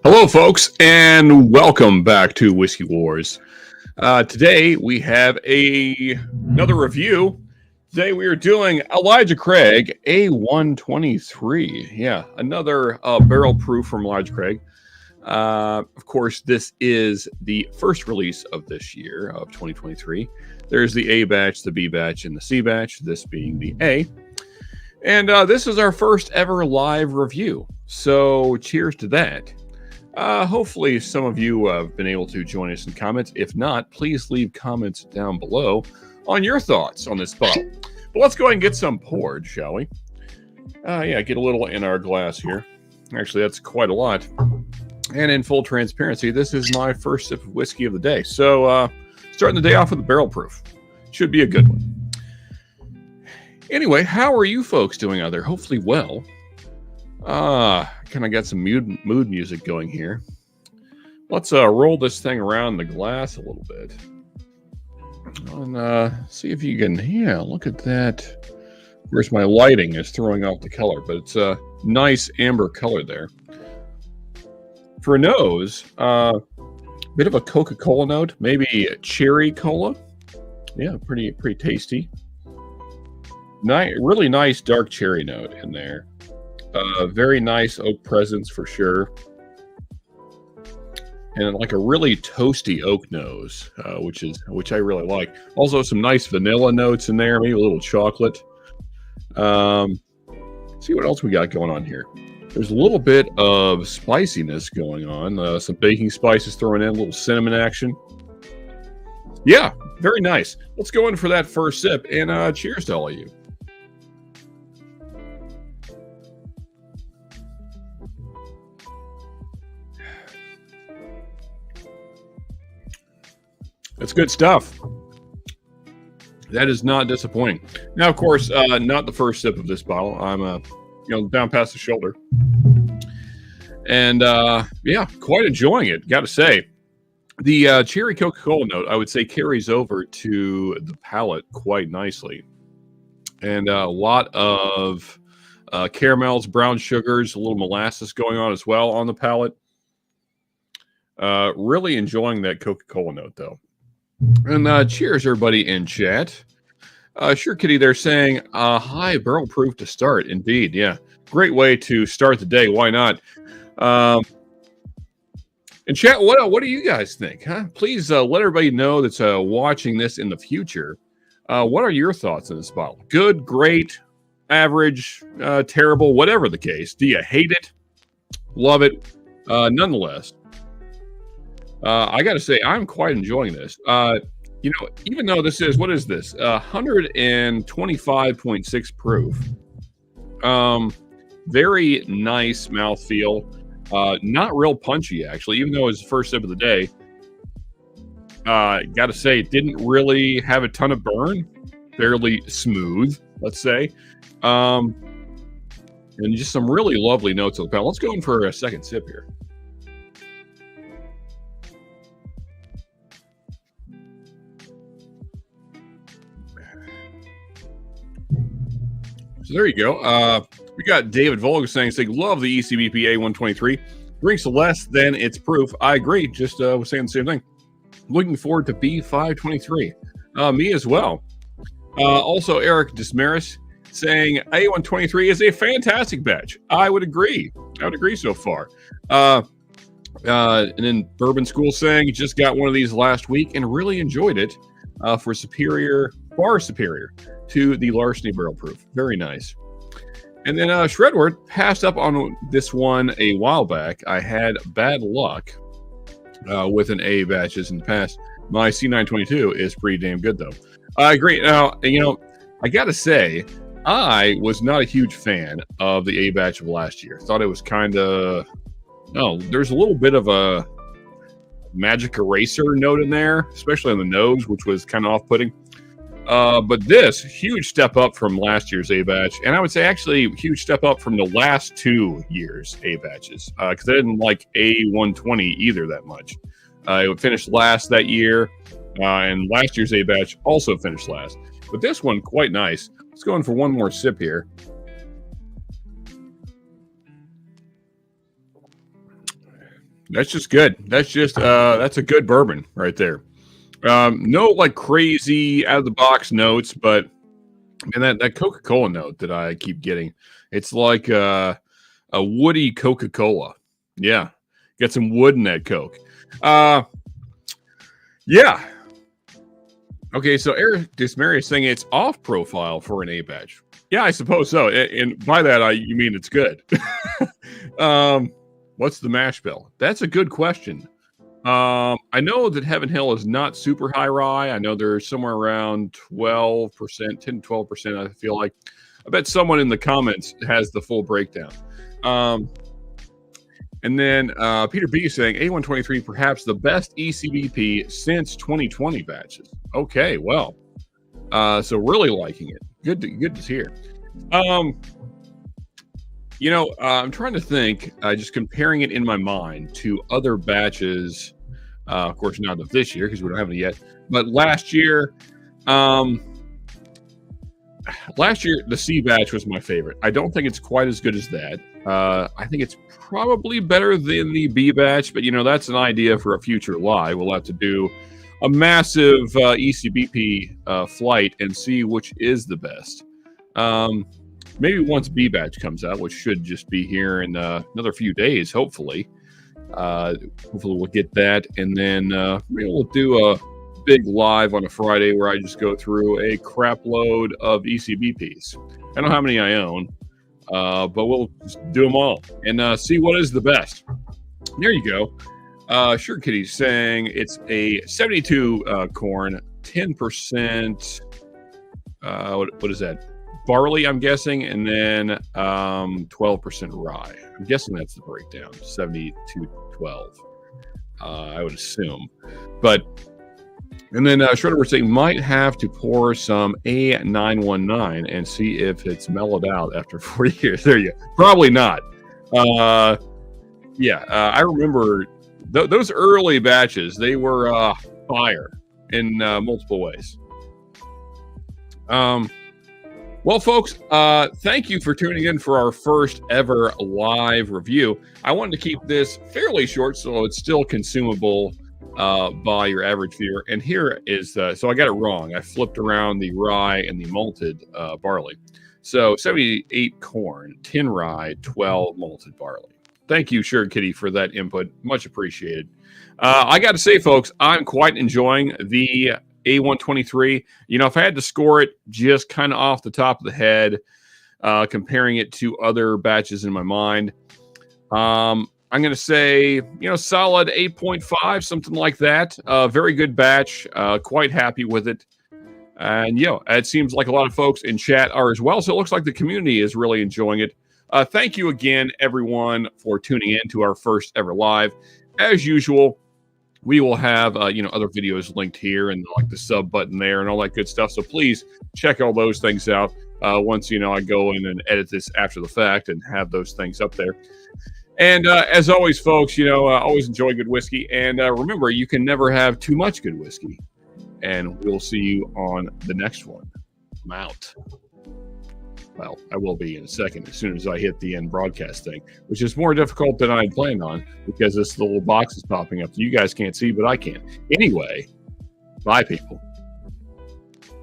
Hello, folks, and welcome back to Whiskey Wars. Today we have another review. Today we are doing Elijah Craig A123. Yeah, another barrel proof from Elijah Craig. Of course, this is the first release of this year of 2023. There's the A batch, the B batch, and the C batch, this being the A. And this is our first ever live review. So cheers to that. Hopefully some of you have been able to join us in comments. If not, please leave comments down below on your thoughts on this bottle. But let's go ahead and get some poured, shall we? Yeah, get a little in our glass here. Actually, that's quite a lot. And in full transparency, this is my first sip of whiskey of the day. So starting the day off with a barrel proof. Should be a good one. Anyway, how are you folks doing out there? Hopefully well. Kind of got some mood music going here. Let's roll this thing around the glass a little bit. And see if you can, yeah, look at that. Of course, my lighting is throwing off the color, but it's a nice amber color there. For a nose, bit of a Coca-Cola note, maybe a cherry cola. Yeah, pretty tasty. Really nice dark cherry note in there. Very nice oak presence for sure, and like a really toasty oak nose, which I really like. Also, some nice vanilla notes in there, maybe a little chocolate. See what else we got going on here. There's a little bit of spiciness going on. Some baking spices thrown in, a little cinnamon action. Yeah, very nice. Let's go in for that first sip, and cheers to all of you. That's good stuff. That is not disappointing. Now, of course, not the first sip of this bottle. I'm, down past the shoulder, and yeah, quite enjoying it. Got to say, the cherry Coca-Cola note, I would say, carries over to the palate quite nicely, and a lot of caramels, brown sugars, a little molasses going on as well on the palate. Really enjoying that Coca-Cola note, though. And cheers, everybody in chat. Sure Kitty there saying, hi, barrel proof to start. Indeed, yeah. Great way to start the day. Why not? And chat, what do you guys think? Huh? Please let everybody know that's watching this in the future. What are your thoughts on this bottle? Good, great, average, terrible, whatever the case. Do you hate it? Love it? Nonetheless. I got to say, I'm quite enjoying this. Even though this is, what is this? 125.6 proof. Very nice mouthfeel. Not real punchy, actually, even though it's the first sip of the day. Got to say, it didn't really have a ton of burn. Fairly smooth, let's say. And just some really lovely notes on the palate. Let's go in for a second sip here. So there you go. We got David Volga saying, love the ECBP A123. Drinks less than its proof. I agree. Just was saying the same thing. Looking forward to B523. Me as well. Also, Eric Dismaris saying A123 is a fantastic batch. I would agree. So far. And then Bourbon School saying, just got one of these last week and really enjoyed it for far superior to the Larceny Barrel Proof. Very nice. And then Shredward passed up on this one a while back. I had bad luck with an A batches in the past. My C922 is pretty damn good, though. I agree. Now, I got to say, I was not a huge fan of the A batch of last year. Thought it was kind of... there's a little bit of a magic eraser note in there, especially on the nose, which was kind of off-putting. But this, huge step up from last year's A batch. And I would say actually huge step up from the last 2 years' A batches. Because I didn't like A120 either that much. It finished last that year. And last year's A batch also finished last. But this one, quite nice. Let's go in for one more sip here. That's just good. That's a good bourbon right there. No like crazy out of the box notes, but and that Coca-Cola note that I keep getting, it's like a woody Coca-Cola. Yeah, get some wood in that Coke. Yeah. Okay, so Eric Dismary is saying it's off profile for an A batch. Yeah, I suppose so. And by that, you mean it's good. What's the mash bill? That's a good question. I know that Heaven Hill is not super high rye. I know there's somewhere around 12%, 10 to 12%, I feel like. I bet someone in the comments has the full breakdown. And then Peter B is saying A123 perhaps the best ECBP since 2020 batches. Okay, well, so really liking it. Good to hear. I'm trying to think, just comparing it in my mind to other batches. Of course, not of this year because we don't have it yet. But last year, the C batch was my favorite. I don't think it's quite as good as that. I think it's probably better than the B batch, but that's an idea for a future live. We'll have to do a massive ECBP flight and see which is the best. Maybe once B batch comes out, which should just be here in another few days, hopefully. Hopefully we'll get that, and then maybe we'll do a big live on a Friday where I just go through a crap load of ECBPs. I don't know how many I own, but we'll just do them all and see what is the best. There you go. Sure Kitty's saying it's a 72 corn, 10%. What is that? Barley, I'm guessing, and then 12% rye. I'm guessing that's the breakdown, 70-12. I would assume. And then Shredder was saying might have to pour some A919 and see if it's mellowed out after 4 years. There you go. Probably not. I remember those early batches. They were fire in multiple ways. Well, folks, thank you for tuning in for our first ever live review. I wanted to keep this fairly short so it's still consumable by your average viewer. And here is, so I got it wrong. I flipped around the rye and the malted barley. So 78 corn, 10 rye, 12 malted barley. Thank you, Sure Kitty, for that input. Much appreciated. I got to say, folks, I'm quite enjoying the A123. If I had to score it just kind of off the top of the head, comparing it to other batches in my mind, I'm going to say, solid 8.5, something like that. Very good batch. Quite happy with it. And, it seems like a lot of folks in chat are as well. So it looks like the community is really enjoying it. Thank you again, everyone, for tuning in to our first ever live. As usual, we will have, other videos linked here and like the sub button there and all that good stuff. So please check all those things out once, I go in and edit this after the fact and have those things up there. And as always, folks, always enjoy good whiskey. And remember, you can never have too much good whiskey. And we'll see you on the next one. I'm out. Well, I will be in a second as soon as I hit the end broadcast thing, which is more difficult than I had planned on because this little box is popping up. You guys can't see, but I can. Anyway, bye, people.